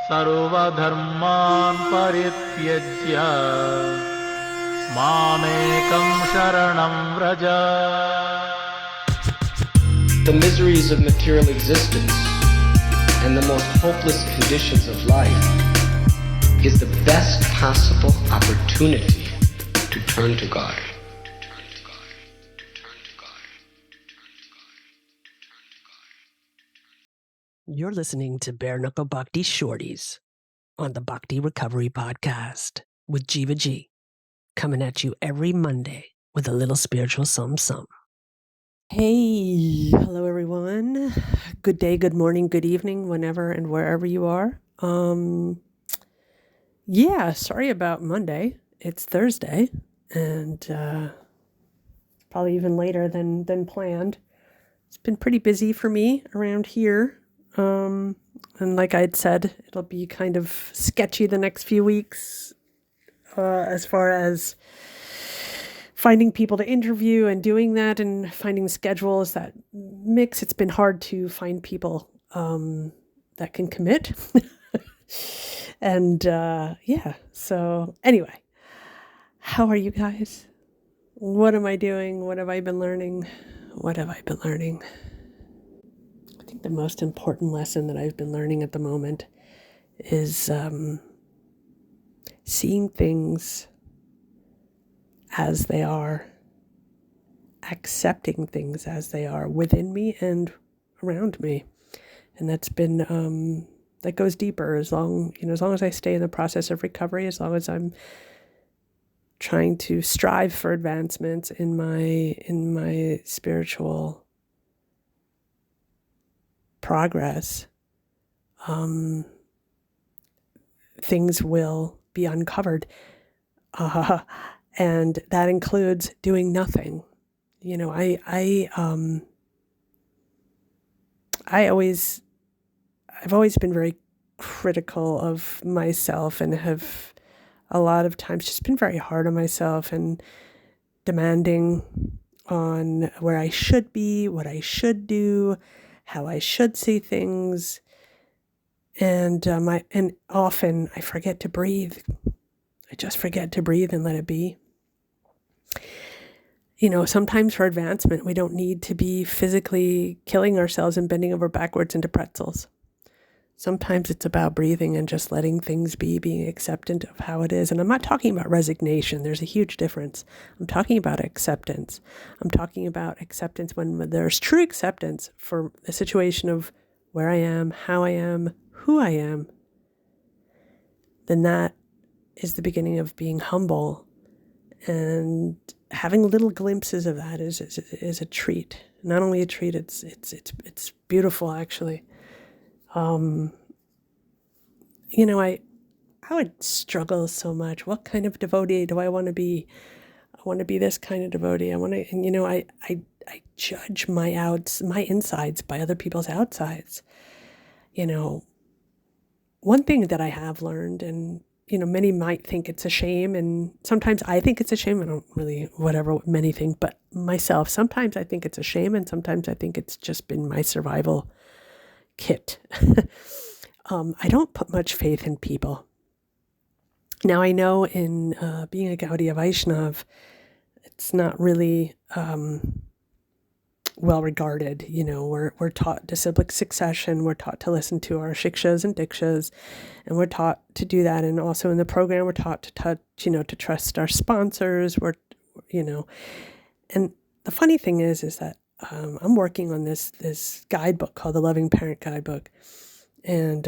सर्वधर्मान् परित्यज्य मामेकं शरणं Vraj. The miseries of material existence and the most hopeless conditions of life is the best possible opportunity to turn to God. You're listening to Bare Knuckle Bhakti Shorties on the Bhakti Recovery Podcast with Jiva G, coming at you every Monday with a little spiritual something. Hey, hello everyone. Good day, good morning, good evening, whenever and wherever you are. Sorry about Monday. It's Thursday, and probably even later than planned. It's been pretty busy for me around here. And like I'd said, it'll be kind of sketchy the next few weeks as far as finding people to interview and doing that and finding schedules that mix. It's been hard to find people that can commit. And so anyway, how are you guys? What am I doing? What have I been learning? I think the most important lesson that I've been learning at the moment is seeing things as they are, accepting things as they are within me and around me. And that's been, that goes deeper as long as I stay in the process of recovery, as long as I'm trying to strive for advancements in my spiritual progress, things will be uncovered. And that includes doing nothing. I've always been very critical of myself and have a lot of times just been very hard on myself and demanding on where I should be, what I should do, how I should see things. And often I forget to breathe. I just forget to breathe and let it be. Sometimes for advancement, we don't need to be physically killing ourselves and bending over backwards into pretzels. Sometimes it's about breathing and just letting things be, being acceptant of how it is. And I'm not talking about resignation. There's a huge difference. I'm talking about acceptance. I'm talking about acceptance when there's true acceptance for the situation of where I am, how I am, who I am. Then that is the beginning of being humble. And having little glimpses of that is a treat. Not only a treat, it's beautiful actually. I would struggle so much. What kind of devotee do I want to be? I want to be this kind of devotee. I judge my insides by other people's outsides. One thing that I have learned, and many might think it's a shame, and sometimes I think it's a shame. I don't really, whatever many think, but myself, sometimes I think it's a shame, and sometimes I think it's just been my survival kit. I don't put much faith in people. Now I know in being a Gaudiya Vaishnav, it's not really well regarded. We're taught disciplic succession. We're taught to listen to our shikshas and dikshas, and we're taught to do that. And also in the program, we're taught to trust our sponsors. And the funny thing is that I'm working on this guidebook called the Loving Parent Guidebook, and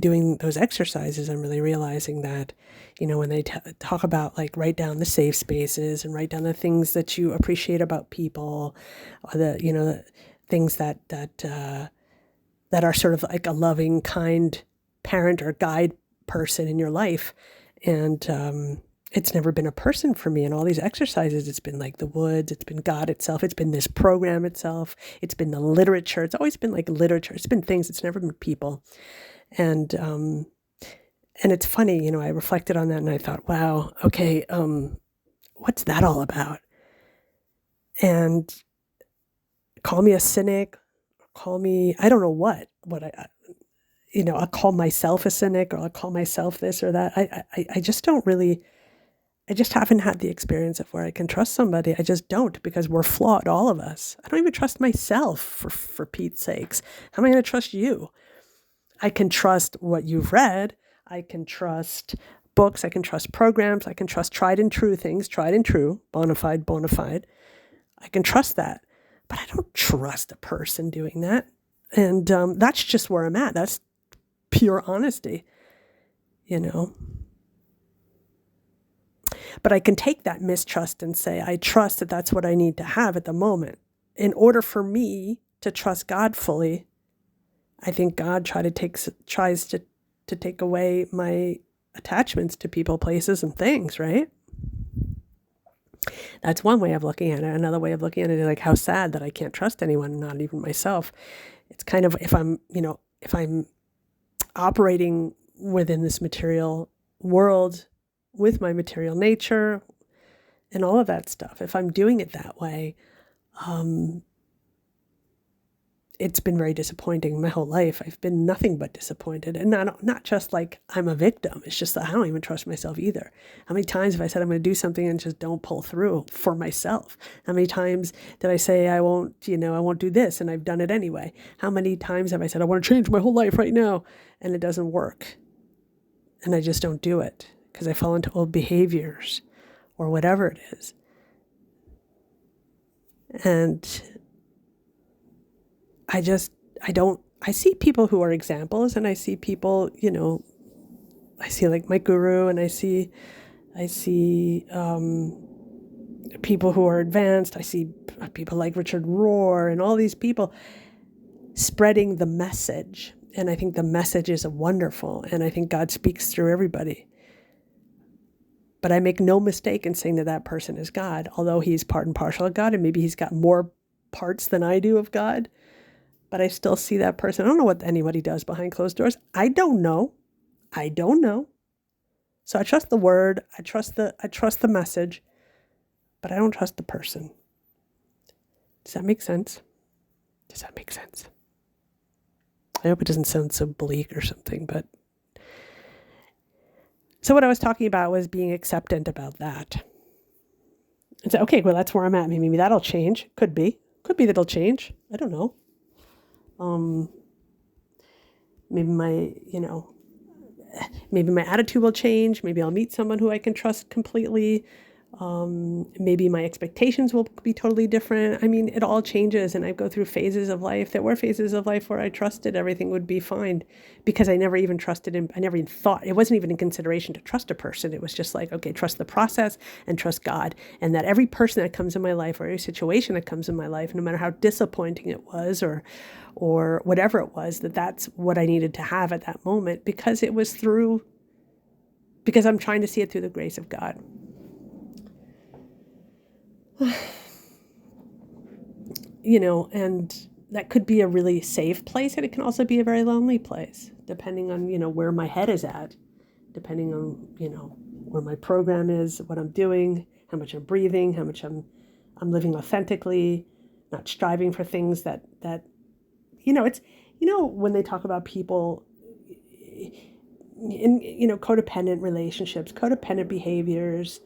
doing those exercises, I'm really realizing that, when they talk about like write down the safe spaces and write down the things that you appreciate about people, or the things that are sort of like a loving, kind parent or guide person in your life. And it's never been a person for me. And all these exercises, it's been like the woods, it's been God itself, it's been this program itself, it's been the literature. It's always been like literature. It's been things. It's never been people. And it's funny, I reflected on that and I thought, wow, okay, what's that all about? And call me a cynic, call me, I don't know what I'll call myself a cynic, or I'll call myself this or that. I just don't really, I just haven't had the experience of where I can trust somebody. I just don't, because we're flawed, all of us. I don't even trust myself, for Pete's sakes. How am I going to trust you? I can trust what you've read. I can trust books. I can trust programs. I can trust tried and true things, tried and true, bona fide. I can trust that. But I don't trust a person doing that. And that's just where I'm at. That's pure honesty, But I can take that mistrust and say, I trust that that's what I need to have at the moment. In order for me to trust God fully, I think God tries to take away my attachments to people, places, and things, right? That's one way of looking at it. Another way of looking at it is like, how sad that I can't trust anyone, not even myself. It's kind of, if I'm operating within this material world with my material nature and all of that stuff, if I'm doing it that way, it's been very disappointing my whole life. I've been nothing but disappointed. And not just like I'm a victim. It's just that I don't even trust myself either. How many times have I said I'm going to do something and just don't pull through for myself? How many times did I say I won't do this, and I've done it anyway? How many times have I said I want to change my whole life right now, and it doesn't work? And I just don't do it because I fall into old behaviors or whatever it is. And I see people who are examples, and I see people, I see like my guru, and I see people who are advanced. I see people like Richard Rohr and all these people spreading the message. And I think the message is wonderful. And I think God speaks through everybody. But I make no mistake in saying that person is God, although he's part and parcel of God, and maybe he's got more parts than I do of God. But I still see that person. I don't know what anybody does behind closed doors. I don't know. So I trust the word. I trust the message, but I don't trust the person. Does that make sense? I hope it doesn't sound so bleak or something, but so what I was talking about was being acceptant about that. And so, okay, well, that's where I'm at. Maybe that'll change. Could be that'll change. I don't know. Maybe my attitude will change. Maybe I'll meet someone who I can trust completely. Maybe my expectations will be totally different. I mean, it all changes, and I go through phases of life. There were phases of life where I trusted everything would be fine because I never even trusted him. I never even thought, it wasn't even in consideration to trust a person. It was just like, okay, trust the process and trust God. And that every person that comes in my life, or every situation that comes in my life, no matter how disappointing it was or whatever it was, that's what I needed to have at that moment, because I'm trying to see it through the grace of God. And that could be a really safe place, and it can also be a very lonely place, depending on, where my head is at, depending on, where my program is, what I'm doing, how much I'm breathing, how much I'm living authentically, not striving for things that it's, when they talk about people in, codependent relationships, codependent behaviors,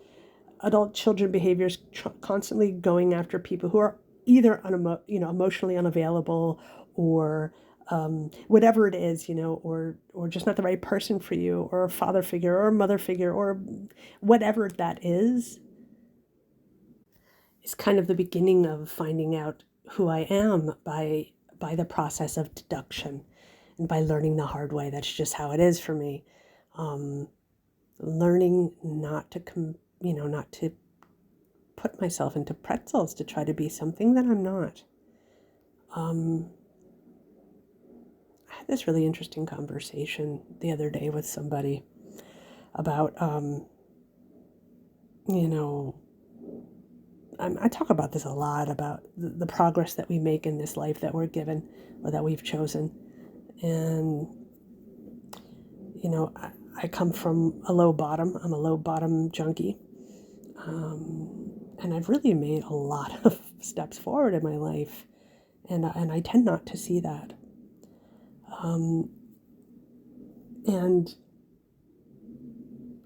adult children behaviors, constantly going after people who are either emotionally unavailable, or whatever it is, or just not the right person for you, or a father figure or a mother figure, or whatever that is kind of the beginning of finding out who I am by the process of deduction and by learning the hard way. That's just how it is for me. Learning not to not to put myself into pretzels to try to be something that I'm not. I had this really interesting conversation the other day with somebody about, I talk about this a lot, about the progress that we make in this life that we're given or that we've chosen. And, I come from a low bottom. I'm a low bottom junkie. And I've really made a lot of steps forward in my life. And I tend not to see that. And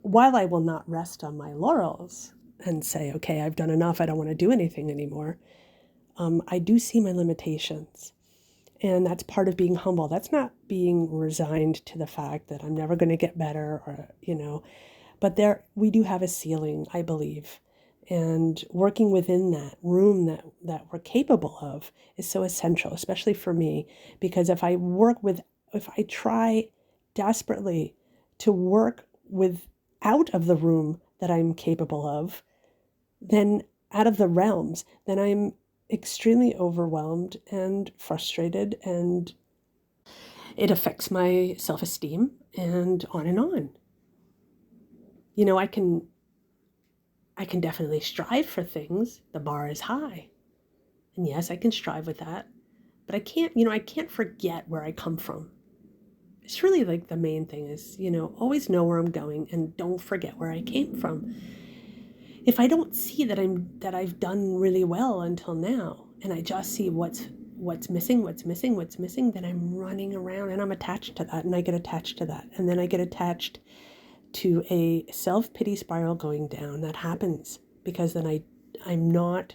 while I will not rest on my laurels and say, okay, I've done enough, I don't want to do anything anymore, I do see my limitations. And that's part of being humble. That's not being resigned to the fact that I'm never going to get better, or, but we do have a ceiling, I believe. And working within that room that we're capable of is so essential, especially for me, because if I try desperately to work out of the room that I'm capable of, then out of the realms, then I'm extremely overwhelmed and frustrated, and it affects my self-esteem and on and on. I can definitely strive for things. The bar is high. And yes, I can strive with that. But I can't forget where I come from. It's really like the main thing is, always know where I'm going and don't forget where I came from. If I don't see that I've done really well until now, and I just see what's missing, then I'm running around and I'm attached to that, and I get attached to that. And then I get attached to a self-pity spiral going down. That happens because then I'm not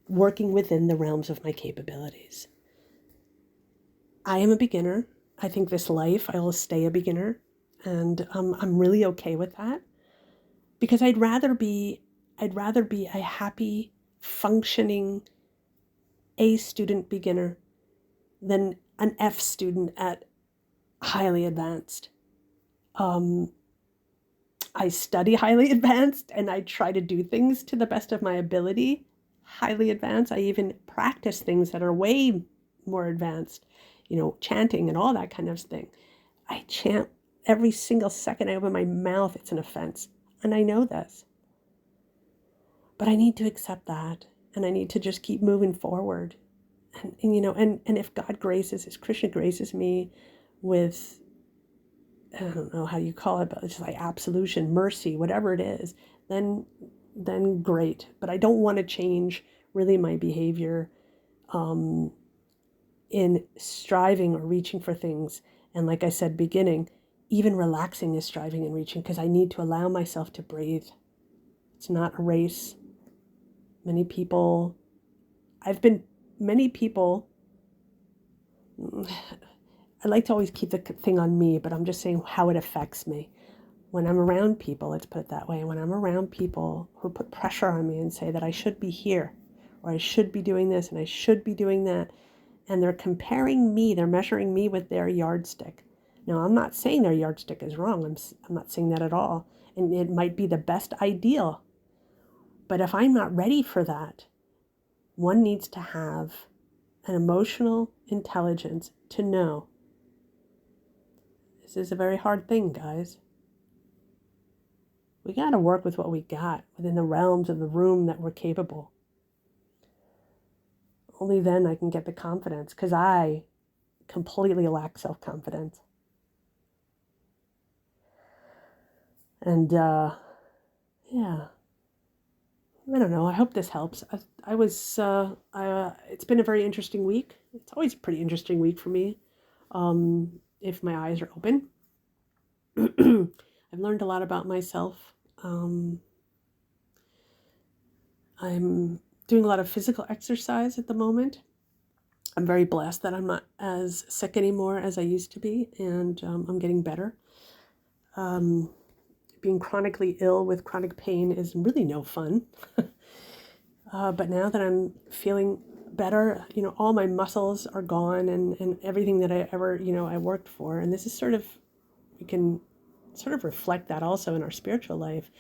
working within the realms of my capabilities. I am a beginner. I think this life I will stay a beginner, and I'm really okay with that, because I'd rather be a happy, functioning A student beginner than an F student at highly advanced. I study highly advanced, and I try to do things to the best of my ability, highly advanced. I even practice things that are way more advanced, chanting and all that kind of thing. I chant every single second I open my mouth. It's an offense. And I know this. But I need to accept that. And I need to just keep moving forward. And if God graces, if Krishna graces me with, I don't know how you call it, but it's like absolution, mercy, whatever it is, then great. But I don't want to change really my behavior in striving or reaching for things. And like I said, beginning, even relaxing is striving and reaching, because I need to allow myself to breathe. It's not a race. Many people, I like to always keep the thing on me, but I'm just saying how it affects me. When I'm around people, let's put it that way, when I'm around people who put pressure on me and say that I should be here, or I should be doing this, and I should be doing that, and they're comparing me, they're measuring me with their yardstick. Now, I'm not saying their yardstick is wrong. I'm not saying that at all. And it might be the best ideal. But if I'm not ready for that, one needs to have an emotional intelligence to know this is a very hard thing, guys. We got to work with what we got within the realms of the room that we're capable. Only then I can get the confidence, because I completely lack self-confidence. And yeah, I don't know. I hope this helps. It's been a very interesting week. It's always a pretty interesting week for me, if my eyes are open. I've learned a lot about myself. I'm doing a lot of physical exercise at the moment. I'm very blessed that I'm not as sick anymore as I used to be, and I'm getting better. Being chronically ill with chronic pain is really no fun. But now that I'm feeling better, all my muscles are gone, and everything that I ever, I worked for. And this is we can sort of reflect that also in our spiritual life.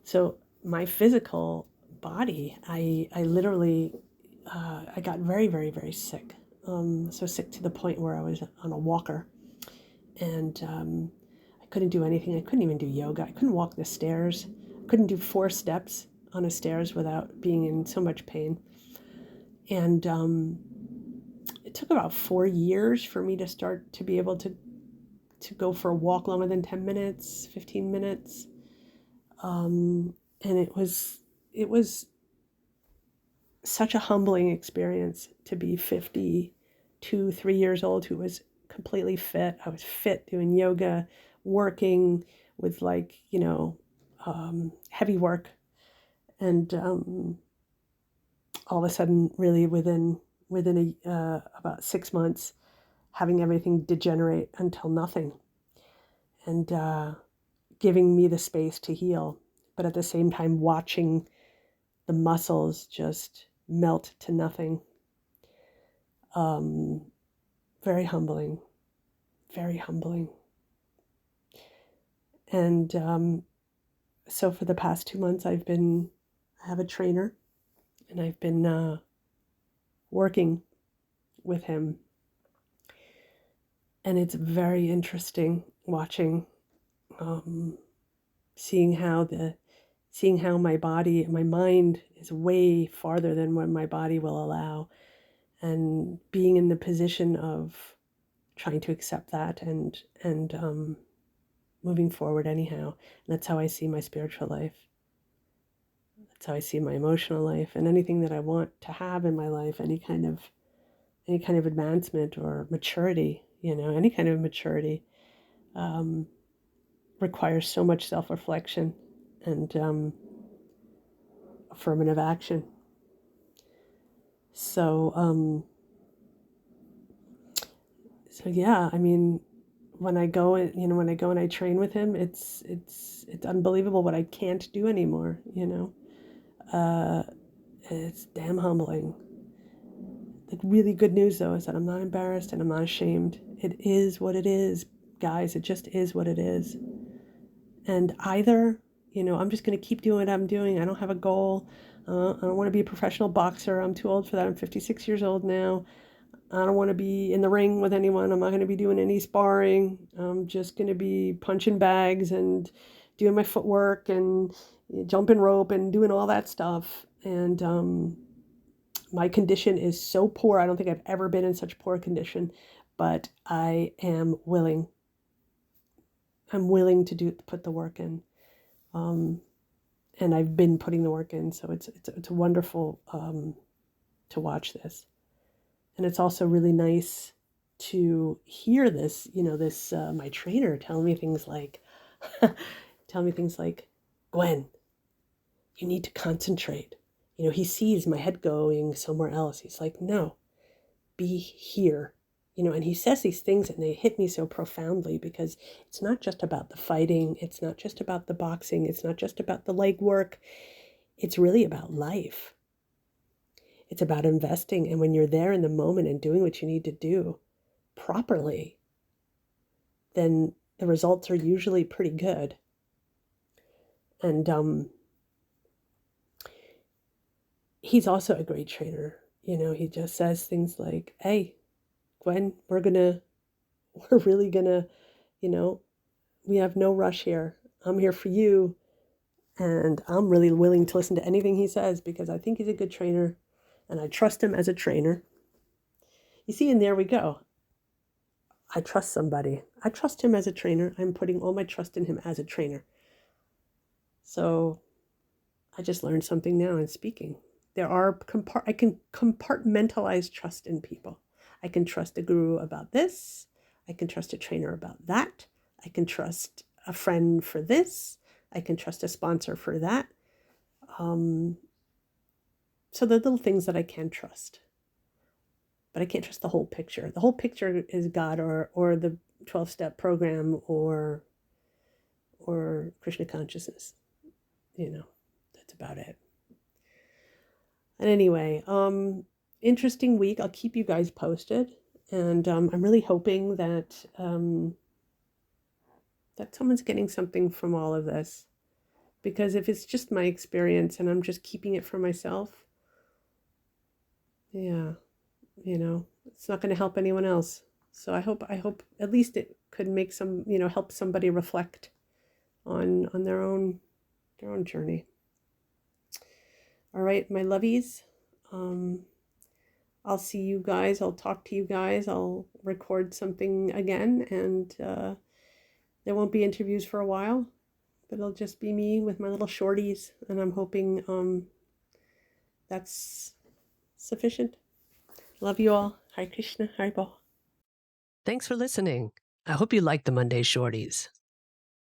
So my physical body, I literally, I got very, very, very sick. So sick to the point where I was on a walker, and I couldn't do anything. I couldn't even do yoga. I couldn't walk the stairs. I couldn't do 4 steps on a stairs without being in so much pain. And it took about 4 years for me to start to be able to go for a walk longer than 10 minutes, 15 minutes. And it was such a humbling experience to be 52, 3 years old, who was completely fit. I was fit doing yoga, working with like, heavy work. And all of a sudden, really within about 6 months, having everything degenerate until nothing, and giving me the space to heal, but at the same time watching the muscles just melt to nothing. Very humbling, very humbling. And so for the past 2 months, I have a trainer, and I've been working with him. And it's very interesting watching, seeing how my body, my mind is way farther than what my body will allow, and being in the position of trying to accept that and moving forward anyhow. And that's how I see my spiritual life. That's how I see my emotional life, and anything that I want to have in my life, any kind of advancement or maturity, any kind of maturity, requires so much self-reflection and affirmative action. So yeah, I mean, when I go and I train with him, it's unbelievable what I can't do anymore. It's damn humbling. The really good news, though, is that I'm not embarrassed and I'm not ashamed. It is what it is, guys. It just is what it is. And either, I'm just going to keep doing what I'm doing. I don't have a goal. I don't want to be a professional boxer. I'm too old for that. I'm 56 years old now. I don't want to be in the ring with anyone. I'm not going to be doing any sparring. I'm just going to be punching bags and doing my footwork and jumping rope and doing all that stuff. And my condition is so poor. I don't think I've ever been in such poor condition, but I am willing. I'm willing to put the work in. And I've been putting the work in. So it's wonderful to watch this. And it's also really nice to hear this, my trainer telling me things like, Gwen, you need to concentrate. He sees my head going somewhere else. He's like, no, be here. And he says these things and they hit me so profoundly, because it's not just about the fighting. It's not just about the boxing. It's not just about the leg work. It's really about life. It's about investing. And when you're there in the moment and doing what you need to do properly, then the results are usually pretty good. And he's also a great trainer. He just says things like, hey, Gwen, we're really gonna, we have no rush here. I'm here for you. And I'm really willing to listen to anything he says, because I think he's a good trainer and I trust him as a trainer. You see, and there we go. I trust somebody. I trust him as a trainer. I'm putting all my trust in him as a trainer. So I just learned something now in speaking. I can compartmentalize trust in people. I can trust a guru about this. I can trust a trainer about that. I can trust a friend for this. I can trust a sponsor for that. So the little things that I can trust. But I can't trust the whole picture. The whole picture is God or the 12-step program or Krishna consciousness. That's about it. And anyway, interesting week. I'll keep you guys posted. And I'm really hoping that someone's getting something from all of this. Because if it's just my experience and I'm just keeping it for myself, yeah, it's not going to help anyone else. So I hope at least it could make some, help somebody reflect on their own journey. All right, my lovies. I'll see you guys. I'll talk to you guys. I'll record something again, and there won't be interviews for a while, but it'll just be me with my little shorties, and I'm hoping that's sufficient. Love you all. Hare Krishna, Hare Bol. Thanks for listening. I hope you liked the Monday Shorties.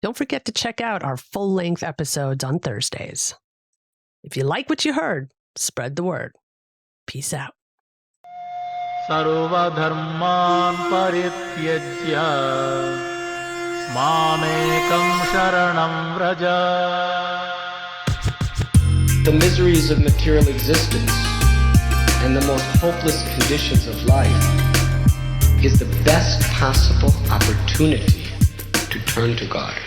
Don't forget to check out our full-length episodes on Thursdays. If you like what you heard, spread the word. Peace out. सर्वधर्मान् परित्यज्य मामेकं शरणं Vraj. The miseries of material existence and the most hopeless conditions of life is the best possible opportunity to turn to God.